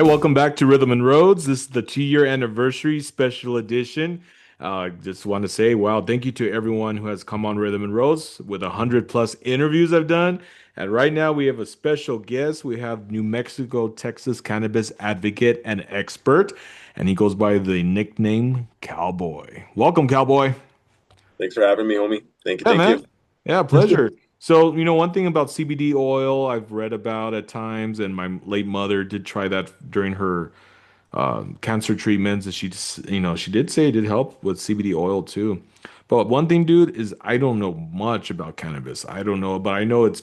welcome back to Rhythm and Roads. This is the 2-year anniversary special edition. Just want to say, wow, thank you to everyone who has come on Rhythm and Roads with 100 plus interviews I've done. And right now we have a special guest. We have New Mexico, Texas cannabis advocate and expert, and he goes by the nickname Cowboy. Welcome, Cowboy. Thanks for having me, homie. Thank you. Yeah, Thank you. man. Yeah, pleasure. So, one thing about CBD oil I've read about at times, and my late mother did try that during her cancer treatments, and she did say it did help with CBD oil too. But one thing, dude, is I don't know much about cannabis. I don't know, but I know it's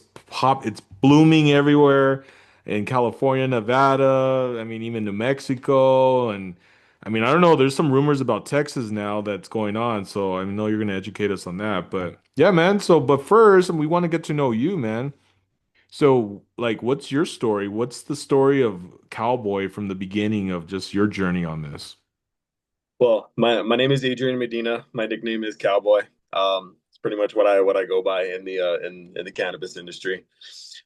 blooming everywhere in California, Nevada. I mean, even New Mexico, and I mean, I don't know. There's some rumors about Texas now that's going on, so I know you're gonna educate us on that. But yeah, man. So, but first, we want to get to know you, man. So, like, what's your story? What's the story of Cowboy from the beginning of just your journey on this? Well, my name is Adrian Medina. My nickname is Cowboy. It's pretty much what I go by in the cannabis industry.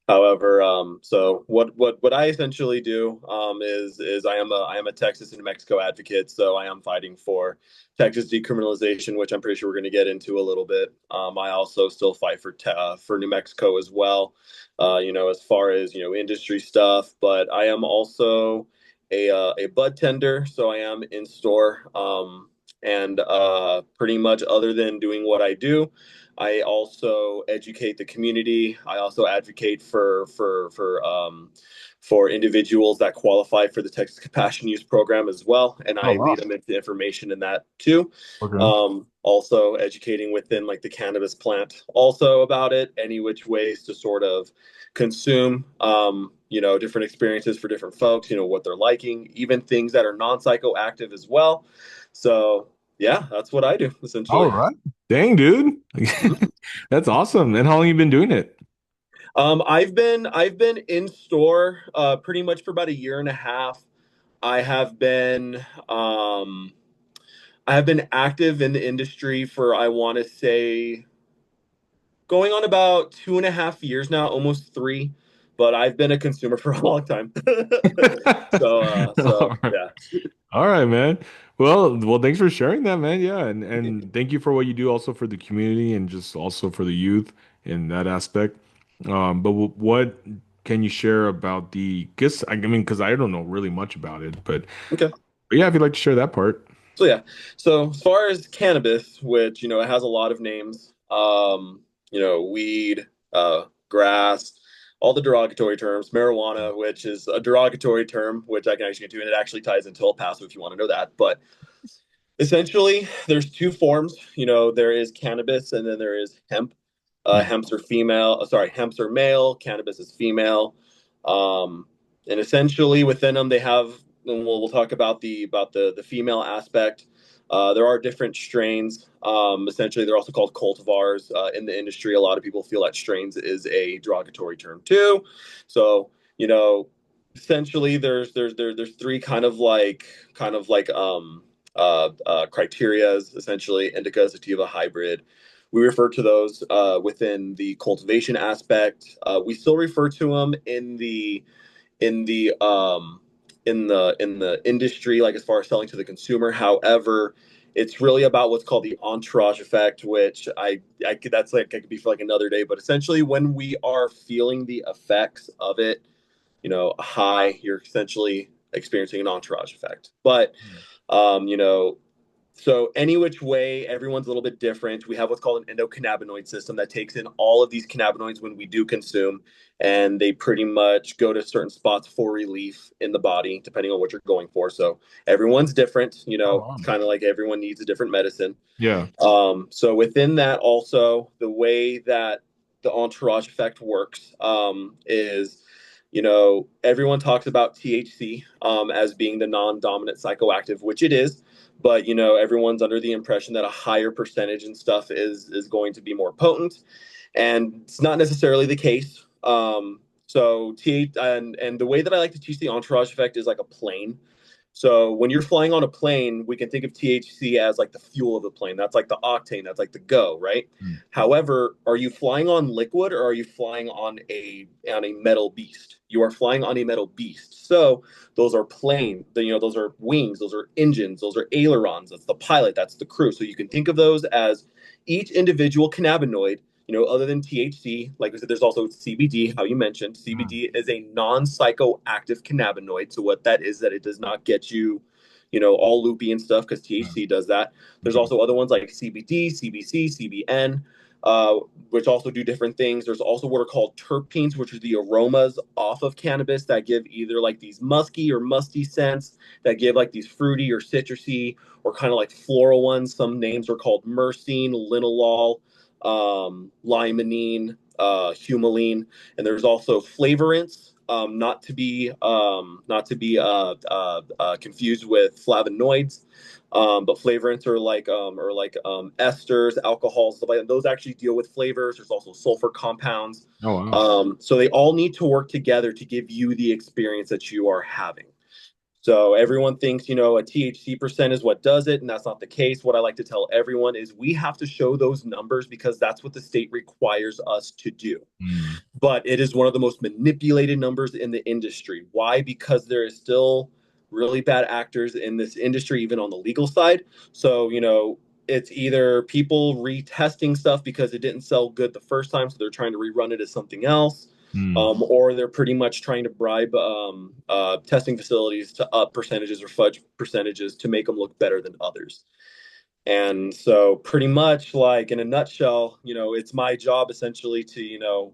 However, so what I essentially do is I am a Texas and New Mexico advocate. So I am fighting for Texas decriminalization, which I'm pretty sure we're going to get into a little bit. I also still fight for New Mexico as well. As far as industry stuff, but I am also a bud tender, so I am in store. And pretty much, other than doing what I do, I also educate the community. I also advocate for individuals that qualify for the Texas Compassion Use Program as well, and Oh I wow. lead them into information in that too. Okay. Also educating within like the cannabis plant, also about it, any which ways to sort of consume, different experiences for different folks, what they're liking, even things that are non-psychoactive as well. So yeah, that's what I do All essentially. right. Dang, dude. That's awesome. And how long you been doing it? I've been in store pretty much for about a year and a half. I have been um, I have been active in the industry for I want to say going on about 2.5 years now, almost three. But I've been a consumer for a long time. So All right. yeah. All right, man. Well, thanks for sharing that, man. Yeah, and thank you for what you do also for the community and just also for the youth in that aspect. But what can you share about the guess I mean, because I don't know really much about it, Okay. but yeah, if you'd like to share that part. So yeah. So as far as cannabis, which it has a lot of names, weed, grass, all the derogatory terms, marijuana, which is a derogatory term, which I can actually get to, and it actually ties into El Paso if you want to know that. But essentially, there's two forms. There is cannabis, and then there is hemp. Hemps are female. Hemps are male. Cannabis is female. Um, and essentially, within them, they have. And we'll talk about the female aspect. There are different strains. Essentially, they're also called cultivars in the industry. A lot of people feel that strains is a derogatory term too. So essentially, there's three criterias, essentially indica, sativa, hybrid. We refer to those within the cultivation aspect. We still refer to them in the in the industry, like as far as selling to the consumer. However, it's really about what's called the entourage effect, which I could that's like I could be for like another day. But essentially, when we are feeling the effects of it, high, you're essentially experiencing an entourage effect. But um, you know, so any which way, everyone's a little bit different. We have what's called an endocannabinoid system that takes in all of these cannabinoids when we do consume, and they pretty much go to certain spots for relief in the body, depending on what you're going for. So everyone's different. Oh, It's wow. kind of like everyone needs a different medicine. Yeah. So within that, also the way that the entourage effect works is, everyone talks about THC as being the non-dominant psychoactive, which it is, but everyone's under the impression that a higher percentage and stuff is going to be more potent, and it's not necessarily the case. So T and the way that I like to teach the entourage effect is like a plane. So when you're flying on a plane, we can think of THC as like the fuel of the plane. That's like the octane. That's like the go, right? Mm. However, are you flying on liquid or are you flying on a metal beast? You are flying on a metal beast. So those are those are wings, those are engines, those are ailerons. That's the pilot, that's the crew. So you can think of those as each individual cannabinoid, other than THC, like I said, there's also CBD, how you mentioned. Mm. CBD is a non-psychoactive cannabinoid. So what that is that it does not get you, all loopy and stuff because Yeah. THC does that. There's Okay. also other ones like CBD, CBC, CBN, which also do different things. There's also what are called terpenes, which are the aromas off of cannabis that give either like these musky or musty scents that give like these fruity or citrusy or kind of like floral ones. Some names are called myrcene, linalool, limonene, humulene, and there's also flavorants. Not to be confused with flavonoids, but flavorants are like esters, alcohols, stuff like that. Those actually deal with flavors. There's also sulfur compounds. Oh wow. So they all need to work together to give you the experience that you are having. So everyone thinks, a THC percent is what does it, and that's not the case. What I like to tell everyone is we have to show those numbers because that's what the state requires us to do. Mm. But it is one of the most manipulated numbers in the industry. Why? Because there is still really bad actors in this industry, even on the legal side. So, it's either people retesting stuff because it didn't sell good the first time, so they're trying to rerun it as something else, Mm. or they're pretty much trying to bribe testing facilities to up percentages or fudge percentages to make them look better than others. And so, pretty much, like in a nutshell, it's my job essentially to,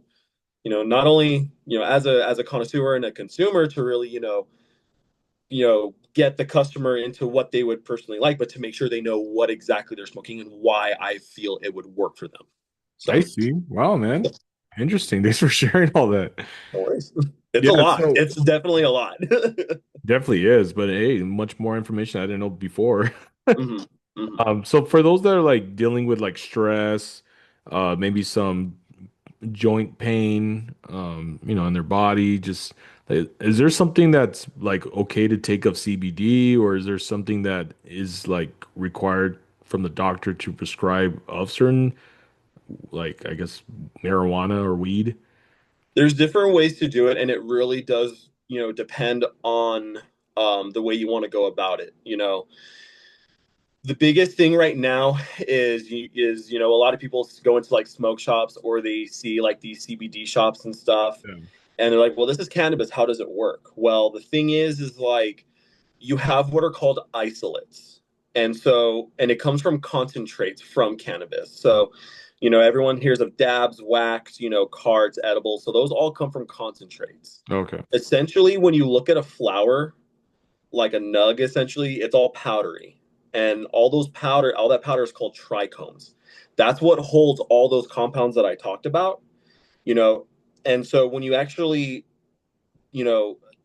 not only as a connoisseur and a consumer to really get the customer into what they would personally like, but to make sure they know what exactly they're smoking and why I feel it would work for them. I So see. Wow, man. Interesting. Thanks for sharing all that. no worries. It's a Yeah, lot. so It's definitely a lot. definitely is, but hey, much more information I didn't know before. hmm hmm So for those that are like dealing with like stress, maybe some joint pain, in their body, just is there something that's like okay to take of CBD, or is there something that is like required from the doctor to prescribe of certain, like I guess marijuana or weed? There's different ways to do it, and it really does, depend on the way you want to go about it. The biggest thing right now is a lot of people go into like smoke shops or they see like these CBD shops and stuff, Yeah. and they're like, well, this is cannabis, how does it work? Well, the thing is like you have what are called isolates, and it comes from concentrates from cannabis. So everyone hears of dabs, wax, cards, edibles, so those all come from concentrates. Okay. Essentially, when you look at a flower like a nug, essentially it's all powdery, and all that powder is called trichomes. That's what holds all those compounds that I talked about. you know and so when you actually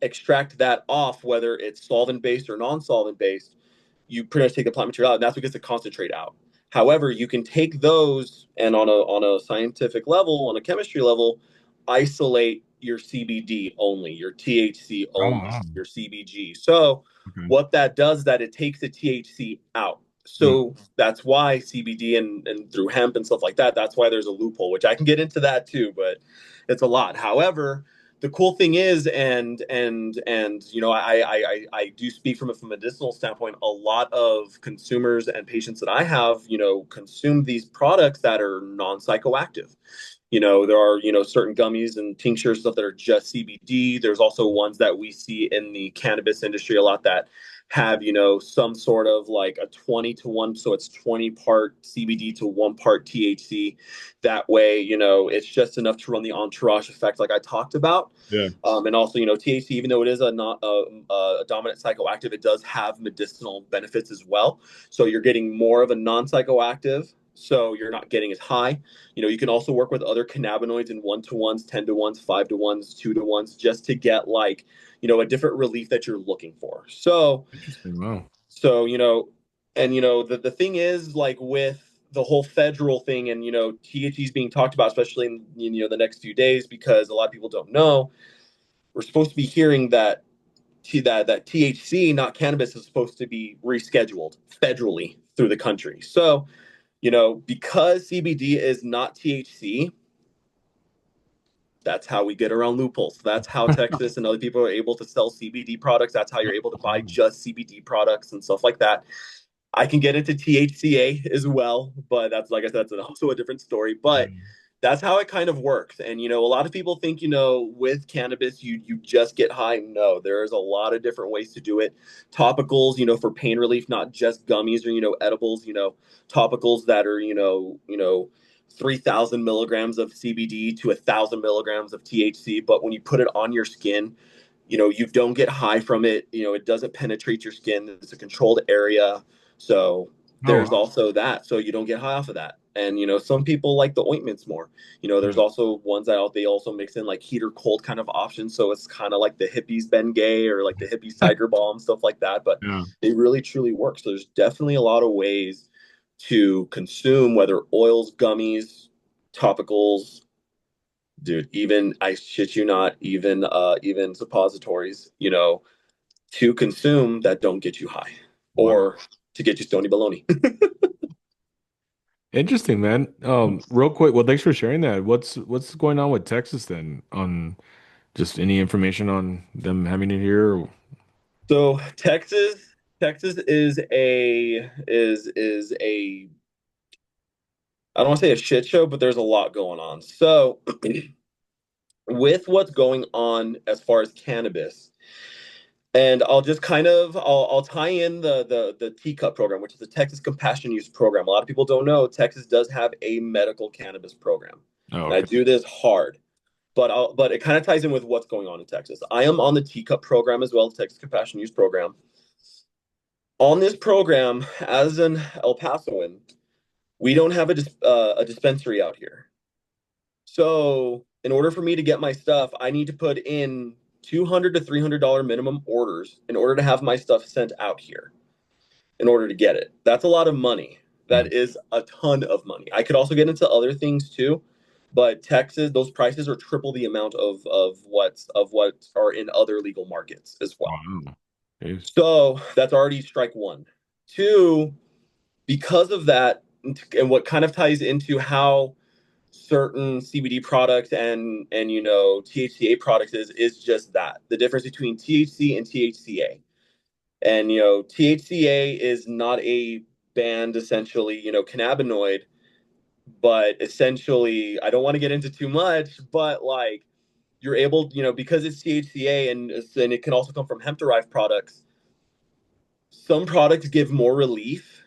extract that off, whether it's solvent based or non-solvent based, you pretty much take the plant material out, and that's what gets the concentrate out. However, you can take those and on a scientific level, on a chemistry level, isolate your CBD only, your THC Oh, only, wow. your CBG. So Okay. what that does is that it takes the THC out. Mm. So that's why CBD and through hemp and stuff like that, that's why there's a loophole, which I can get into that too, but it's a lot. However, the cool thing is, and I do speak from a medicinal standpoint. A lot of consumers and patients that I have, consume these products that are non-psychoactive. There are certain gummies and tinctures stuff that are just CBD. There's also ones that we see in the cannabis industry a lot that have some sort of like a 20 to 1, so it's 20 part CBD to 1 part THC. That way it's just enough to run the entourage effect like I talked about. Yeah. And also THC, even though it is a not a dominant psychoactive, it does have medicinal benefits as well. So you're getting more of a non-psychoactive, so you're not getting as high. You can also work with other cannabinoids in 1 to 1s, 10 to 1s, 5 to 1s, 2 to 1s, just to get like a different relief that you're looking for. So Interesting. Wow. so and the thing is, like, with the whole federal thing, and THC is being talked about, especially in the next few days, because a lot of people don't know, we're supposed to be hearing that that THC, not cannabis, is supposed to be rescheduled federally through the country. So, because CBD is not THC, that's how we get around loopholes. That's how Texas and other people are able to sell CBD products. That's how you're able to buy just CBD products and stuff like that. I can get into THCA as well, but that's, like I said, that's also a different story. But that's how it kind of works. And a lot of people think, with cannabis, you just get high. No, there's a lot of different ways to do it. Topicals, for pain relief, not just gummies or edibles. Topicals that are 3,000 milligrams of CBD to 1,000 milligrams of THC. But when you put it on your skin, you don't get high from it. It doesn't penetrate your skin. It's a controlled area. So Oh, there's wow. also that. So you don't get high off of that. And, some people like the ointments more. There's Yeah. also ones that they also mix in like heat or cold kind of options. So it's kind of like the hippies Ben Gay or like the hippies Tiger Balm, stuff like that. But Yeah. they really truly work. So there's definitely a lot of ways to consume, whether oils, gummies, topicals, dude, even I shit you not, even suppositories, to consume that don't get you high Wow. or to get you stony baloney. Interesting, man. Real quick, well, thanks for sharing that. What's going on with Texas then? On just any information on them having it here? So Texas is a I don't want to say a shit show, but there's a lot going on. So with what's going on as far as cannabis, and I'll just kind of I'll tie in the teacup program, which is the Texas Compassion Use Program. A lot of people don't know Texas does have a medical cannabis program, Oh, and I okay. do this hard, but it kind of ties in with what's going on in Texas. I am on the teacup program as well, the Texas Compassion Use Program. On this program, as an El Pasoan, we don't have a dispensary out here. So in order for me to get my stuff, I need to put in $200 to $300 minimum orders in order to have my stuff sent out here in order to get it. That's a lot of money. Mm, That is a ton of money. I could also get into other things too, but Texas, those prices are triple the amount of what are in other legal markets as well. wow. Jeez. So that's already strike one. Two, because of that, and what kind of ties into how certain CBD products and THCA products is just that the difference between THC and THCA. And THCA is not a banned essentially cannabinoid, but essentially I don't want to get into too much, but like you're able because it's THCA and it can also come from hemp derived products. Some products give more relief,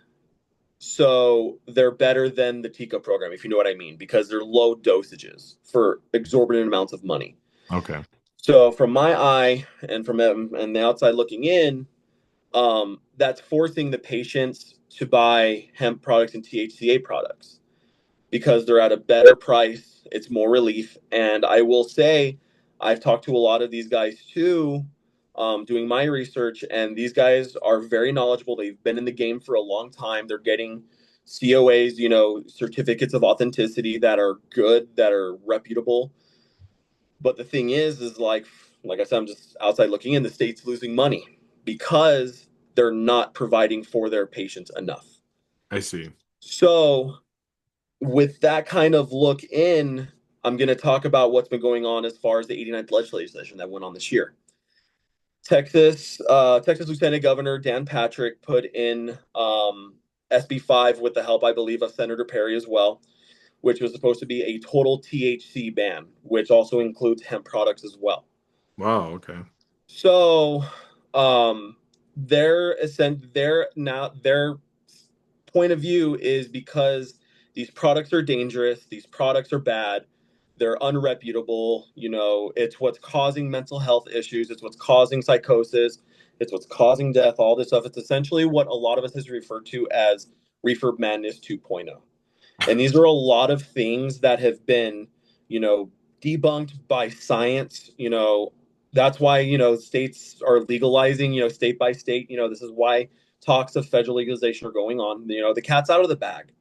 so they're better than the Tika program, if you know what I mean, because they're low dosages for exorbitant amounts of money. Okay. So from my eye and from and the outside looking in, that's forcing the patients to buy hemp products and THCA products because they're at a better price. It's more relief. And I will say, I've talked to a lot of these guys too, doing my research, and these guys are very knowledgeable. They've been in the game for a long time. They're getting COAs, certificates of authenticity that are good, that are reputable. But the thing is like I said, I'm just outside looking in. The state's losing money because they're not providing for their patients enough. I see. So with that kind of look in, I'm going to talk about what's been going on as far as the 89th legislation that went on this year. Texas Lieutenant Governor Dan Patrick put in SB 5 with the help, I believe, of Senator Perry as well, which was supposed to be a total THC ban, which also includes hemp products as well. Wow, okay. So, their point of view is because these products are dangerous, these products are bad, they're unreputable. It's what's causing mental health issues, it's what's causing psychosis, it's what's causing death, all this stuff. It's essentially what a lot of us has referred to as reefer madness 2.0. And these are a lot of things that have been, you know, debunked by science. That's why, states are legalizing, state by state. This is why talks of federal legalization are going on. The cat's out of the bag.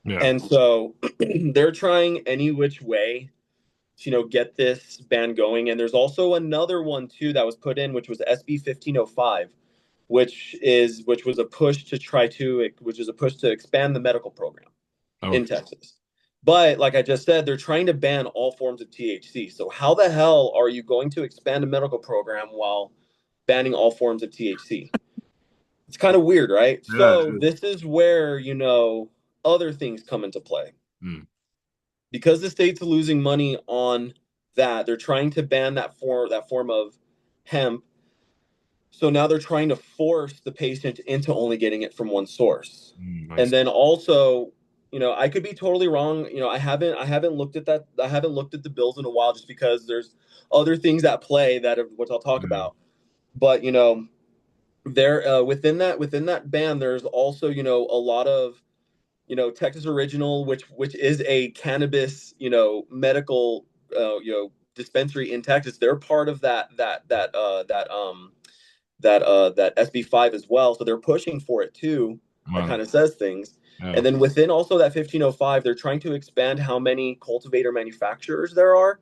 Yeah. And so they're trying any which way get this ban going. And there's also another one too that was put in, which was SB 1505, which was a push to expand the medical program in Okay. Texas. But like I just said, they're trying to ban all forms of THC. So how the hell are you going to expand a medical program while banning all forms of THC? It's kind of weird, right? Yeah, So it is. this is where, other things come into play. Mm, Because the state's losing money on that, they're trying to ban that form of hemp. So now they're trying to force the patient into only getting it from one source. I And see. then also, I could be totally wrong. I haven't looked at that. I haven't looked at the bills in a while just because there's other things at play which I'll talk Yeah. about. But there within that ban, there's also a lot of Texas Original, which is a cannabis medical dispensary in Texas. They're part of that SB5 as well. So they're pushing for it too. That Wow. kind of says things. Yeah. And then within also that 1505, they're trying to expand how many cultivator manufacturers there are,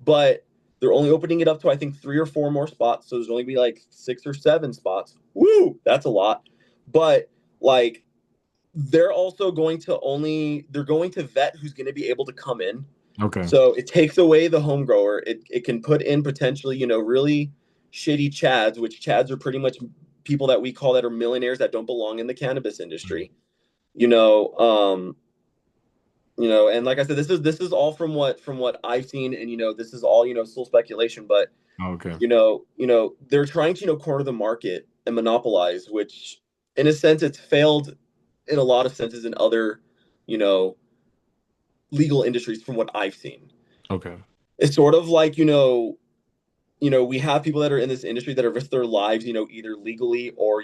but they're only opening it up to I think 3 or 4 more spots. So there's only be like 6 or 7 spots. Woo, that's a lot. But like they're going to vet who's going to be able to come in. Okay. So it takes away the home grower. It can put in potentially, really shitty chads, which chads are pretty much people that we call that are millionaires that don't belong in the cannabis Mm. industry. You know, um, and like I said, this is all from what I've seen, and this is all still speculation, but Okay. they're trying to corner the market and monopolize, which in a sense it's failed in a lot of senses in other you know legal industries from what I've seen. Okay. It's sort of like we have people that are in this industry that have risked their lives, either legally or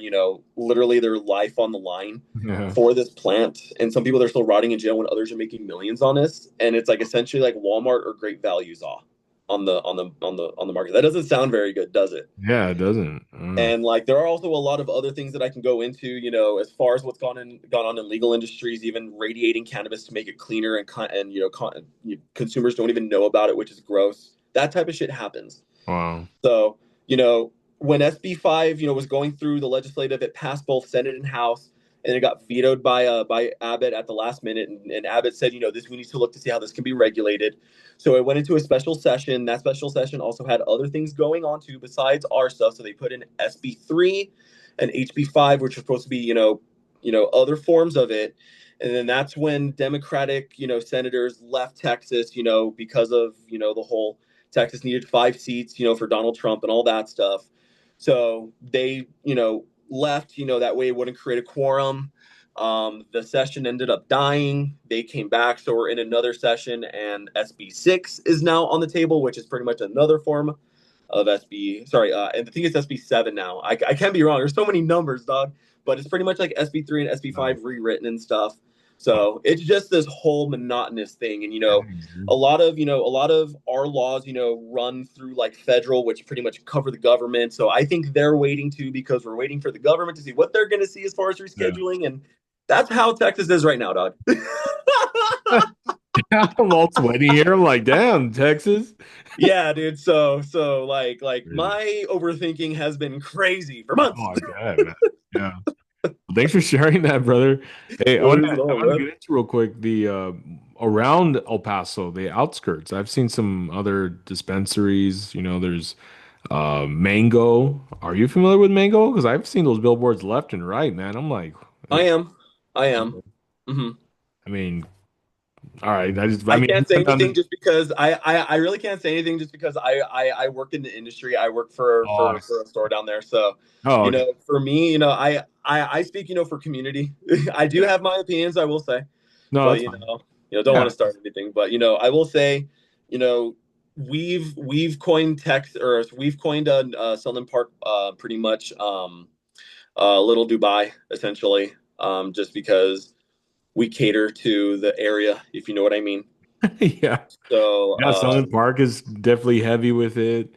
literally their life on the line Yeah. for this plant, and some people that are still rotting in jail when others are making millions on this, and it's like essentially like Walmart or Great Values off on the market. That doesn't sound very good, does it? Yeah, it doesn't. And like there are also a lot of other things that I can go into, as far as what's gone on in legal industries, even radiating cannabis to make it cleaner, and consumers don't even know about it, which is gross. That type of shit happens. Wow. So, when SB5, was going through the legislative, it passed both Senate and House, and it got vetoed by Abbott at the last minute. And Abbott said, this we need to look to see how this can be regulated. So it went into a special session. That special session also had other things going on too besides our stuff. So they put in SB3 and HB5, which are supposed to be, other forms of it. And then that's when Democratic, senators left Texas, because of, the whole Texas needed 5 seats, for Donald Trump and all that stuff. So they, left, that way it wouldn't create a quorum. The session ended up dying. They came back. So we're in another session, and SB6 is now on the table, which is pretty much another form of SB. Sorry, and I think it's SB7 now. I can't be wrong. There's so many numbers, dog. But it's pretty much like SB3 and No. SB5 rewritten and stuff. Oh, So it's just this whole monotonous thing. And it is, a dude. lot of our laws, run through like federal, which pretty much cover the government. So I think they're waiting too, because we're waiting for the government to see what they're going to see as far as Yeah. rescheduling, and that's how Texas is right now, dog. I'm all sweaty here. I'm like, damn, Texas. Yeah, dude. So like Crazy. my overthinking has been crazy for Oh, months. I bet, man. Yeah. Well, thanks for sharing that, brother. Hey, No worries at I all, want to man. get into real quick the around El Paso, the outskirts. I've seen some other dispensaries. There's Mango. Are you familiar with Mango? Because I've seen those billboards left and right, man. I'm like, I am. I am. Hmm. I mean, all right. I I mean, can't say anything just because I really can't say anything just because I work in the industry. I work for oh, for a store down there. So, oh, okay. for me, I speak, for community. I do Yeah. have my opinions, I will say, No, but that's fine. don't want Yeah. to start anything. But I will say, you know, we've coined text, or we've coined Sunland Park, pretty much, little Dubai, essentially, just because we cater to the area, if you know what I mean. Yeah. So, Yeah. Sunland Park is definitely heavy with it.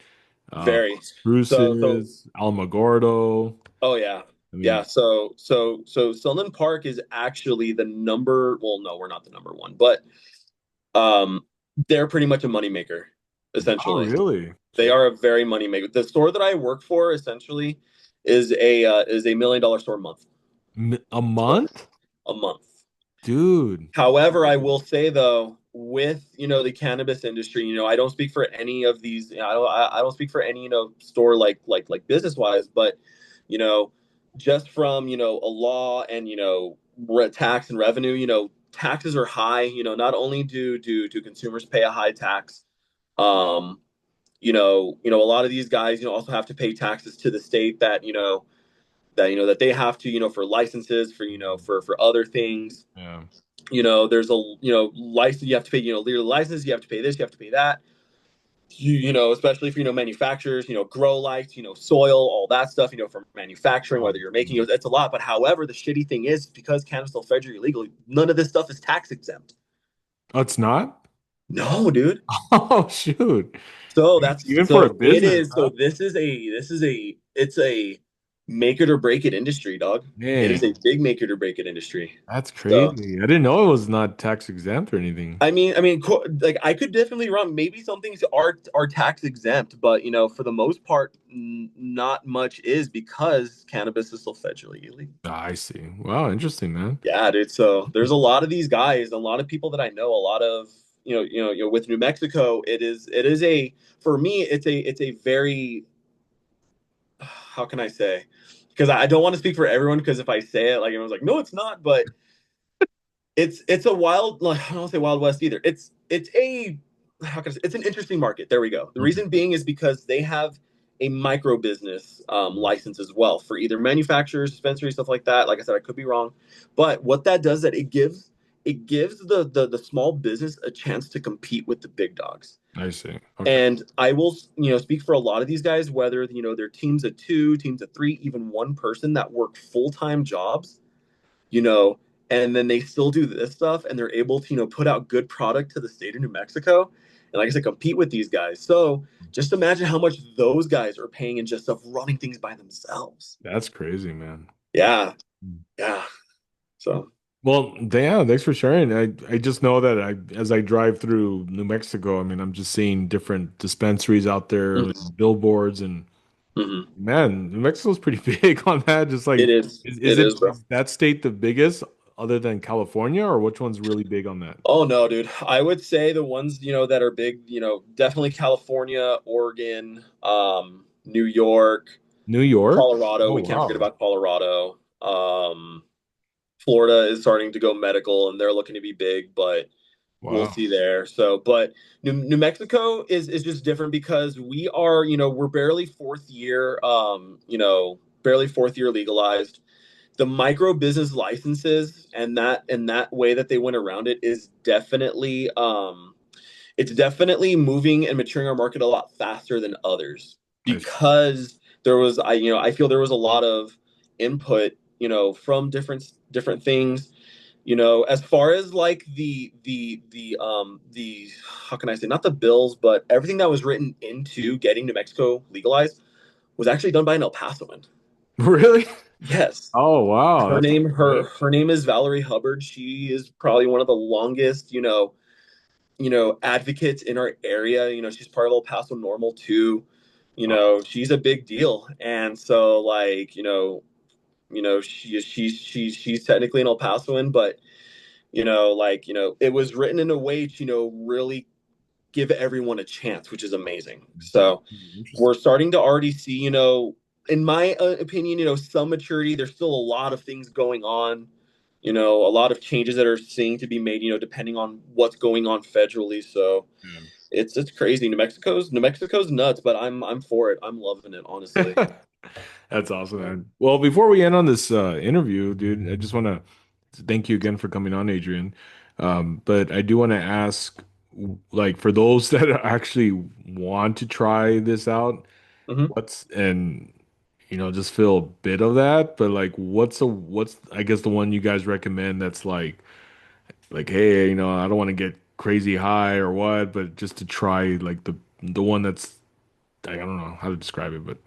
very. So, Spruces, Alamogordo. oh yeah. I Yeah, mean, so Sunland Park is actually the number, well, no, we're not the number one, but um they're pretty much a moneymaker, Oh, essentially. really? They Gee, are a very moneymaker. The store that I work for essentially is a $1 million store a month. a So month? a month. Dude. However, I will say though, with the cannabis industry, I don't speak for any of these. I don't speak for any store like business wise, but you know, just from a law and tax and revenue, taxes are high. Not only do consumers pay a high tax, um, a lot of these guys also have to pay taxes to the state that they have to for licenses for other things. Yeah. There's a license you have to pay, legal license, you have to pay this, you have to pay that. Especially for manufacturers, grow lights, soil, all that stuff, for manufacturing, Oh, whether you're making no. it's a lot. But however, the shitty thing is because cannabis is still federally illegal, none of this stuff is tax exempt. Oh, it's not? No, dude. Oh, shoot. So Even for a it business, is. So huh? it's a make it or break it industry, dog. It is a Dang, big make it or break it industry. that's So crazy. I didn't know it was not tax exempt or anything. like I could definitely run. Maybe some things are tax exempt, but for the most part, not much is because cannabis is still federally illegal. Ah, I see. Wow, interesting, man. Yeah, dude. So there's a lot of these guys, a lot of people that I know, a lot of with New Mexico, it is a for me, it's a very how can I say? Because I don't want to speak for everyone. Because if I say it, like everyone's like, no, it's not. But it's a wild. Like, I don't say Wild West either. It's a how can I say? It's an interesting market. There we go. The Mhm. reason being is because they have a micro business license as well for either manufacturers, dispensaries, stuff like that. Like I said, I could be wrong, but what that does that it gives the small business a chance to compete with the big dogs. I see. Okay. And I will, speak for a lot of these guys, whether, they're teams of two, teams of three, even one person that work full-time jobs, you know, and then they still do this stuff and they're able to, put out good product to the state of New Mexico. And like I said, compete with these guys. So just imagine how much those guys are paying in just stuff running things by themselves. That's crazy, man. Yeah. Yeah. So, Well, yeah, thanks for sharing. I just know that as I drive through New Mexico, I mean, I'm just seeing different dispensaries out there, mhm, and billboards, and mhm. man, New Mexico's pretty big on that. Just like, It is. is It it is, bro. is that state the biggest other than California, or which one's really big on that? Oh no, dude. I would say the ones, that are big, definitely California, Oregon, New York, New York? Colorado. Oh, We can't forget wow. about Colorado. Florida is starting to go medical and they're looking to be big, but we'll Wow. see there. So, but New Mexico is just different because we are, we're barely fourth year, barely fourth year legalized. The micro business licenses and that way that they went around it is definitely it's definitely moving and maturing our market a lot faster than others I see. because I feel there was a lot of input from different things as far as like the how can I say, not the bills, but everything that was written into getting New Mexico legalized was actually done by an El Pasoan. Really? Yes. Oh, wow. her That's name pretty her good. her name is Valerie Hubbard. She is probably one of the longest advocates in our area. She's part of El Paso Normal too. Wow. She's a big deal. And so like she's technically an El Pasoan, but like it was written in a way to really give everyone a chance, which is amazing. So we're Interesting. starting to already see, in my opinion, some maturity. There's still a lot of things going on, a lot of changes that are seeing to be made, depending on what's going on federally. So it's crazy. New Mexico's nuts, but I'm for it. I'm loving it, honestly. Yeah. That's awesome, man. Well, before we end on this interview, dude, I just want to thank you again for coming on, Adrian. But I do want to ask, like, for those that actually want to try this out, Hmm. what's and just feel a bit of that, but like, what's I guess the one you guys recommend that's like, hey, I don't want to get crazy high or what, but just to try like the one that's I don't know how to describe it, but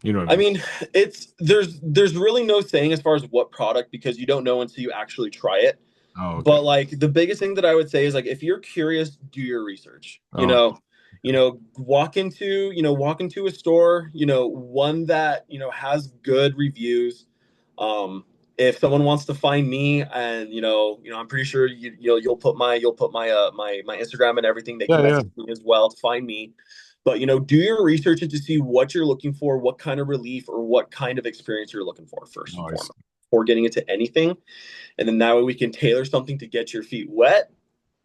you know what I I mean. mean, there's really no saying as far as what product because you don't know until you actually try it. Oh, okay. But like the biggest thing that I would say is like if you're curious, do your research. Oh, Walk into a store, one that has good reviews. Um, if someone wants to find me, and I'm pretty sure you'll put my Instagram and everything. They yeah, can yeah. message me as well to find me. But do your research and to see what you're looking for, what kind of relief or what kind of experience you're looking for first and Nice. foremost before getting into anything. And then that way we can tailor something to get your feet wet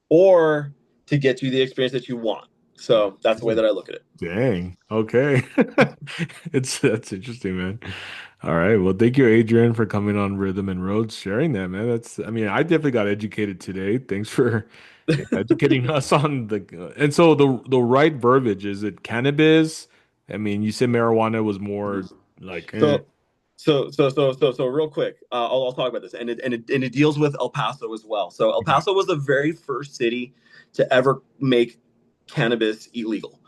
or to get you the experience that you want. So that's the way that I look at it. Dang. Okay. That's interesting, man. All right. Well, thank you, Adrian, for coming on Rhythm and Roads, sharing that, man. I mean, I definitely got educated today. Thanks for educating us on and so the right verbiage, is it cannabis? I mean, you said marijuana was more like, So so real quick, I'll talk about this, and it deals with El Paso as well. So El okay. Paso was the very first city to ever make cannabis illegal,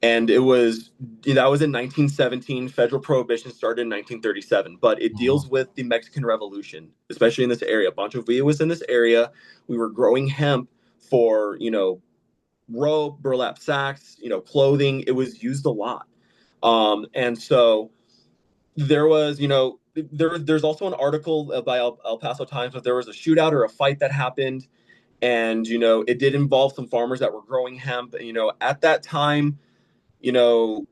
and that was in 1917. Federal prohibition started in 1937, but it Oh, deals with the Mexican Revolution, especially in this area. Pancho Villa was in this area. We were growing hemp for rope, burlap sacks, clothing. It was used a lot, and so there was, there's also an article by El Paso Times, but there was a shootout or a fight that happened, and it did involve some farmers that were growing hemp. And, at that time, you know,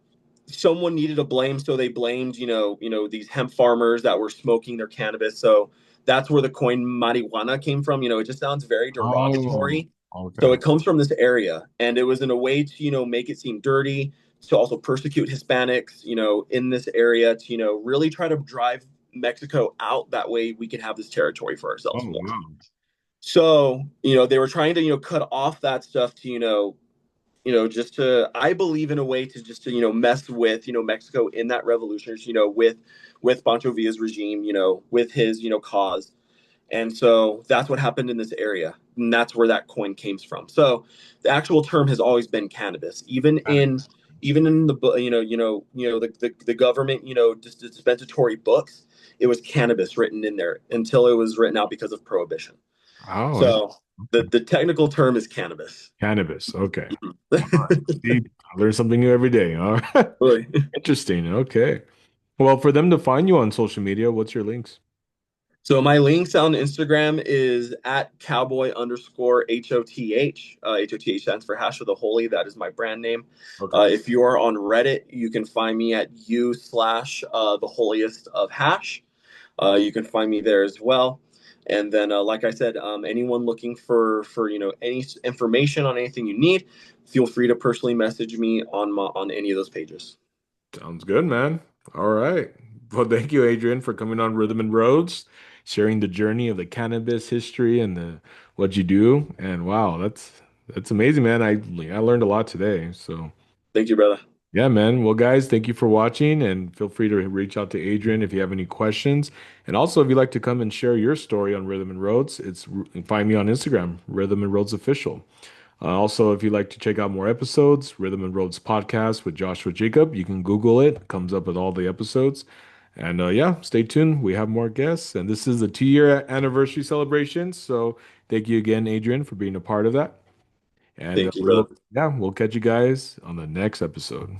someone needed a blame, so they blamed, these hemp farmers that were smoking their cannabis. So that's where the coin marijuana came from. It just sounds very oh, derogatory. So okay. it comes from this area, and it was in a way to, make it seem dirty, to also persecute Hispanics, in this area, to, really try to drive Mexico out. That way we can have this territory for Oh, ourselves more. wow. So, they were trying to, cut off that stuff to, just to, I believe in a way to just to, mess with, Mexico in that revolution, with Pancho Villa's regime, with his, cause. And so that's what happened in this area. And that's where that coin came from. So the actual term has always been cannabis. Even in the the government, just dispensatory books, it was cannabis written in there until it was written out because of prohibition. Oh, So the technical term is cannabis. cannabis. Okay. All right. See, I learn something new every day. All right. Really. Interesting. Okay. Well, for them to find you on social media, what's your links? So my links on Instagram is at cowboy underscore HOTH. HOTH stands for Hash of the Holy. That is my brand name. Okay. If you are on Reddit, you can find me at u/the holiest of hash. You can find me there as well. And then, like I said, anyone looking for any information on anything you need, feel free to personally message me on any of those pages. Sounds good, man. All right. Well, thank you, Adrian, for coming on Rhythm and Roads, sharing the journey of the cannabis history and the what you do. And wow, that's amazing, man. I learned a lot today. So Thank you, brother. yeah, man. Well, guys, thank you for watching, and feel free to reach out to Adrian if you have any questions. And also, if you'd like to come and share your story on Rhythm and Roads, find me on Instagram, Rhythm and Roads Official. Also, if you'd like to check out more episodes, Rhythm and Roads podcast with Joshua Jacob, you can Google it. It comes up with all the episodes. And yeah, stay tuned. We have more guests, and this is the 2 year anniversary celebration. So thank you again, Adrian, for being a part of that. And Thank you, brother. we'll catch you guys on the next episode.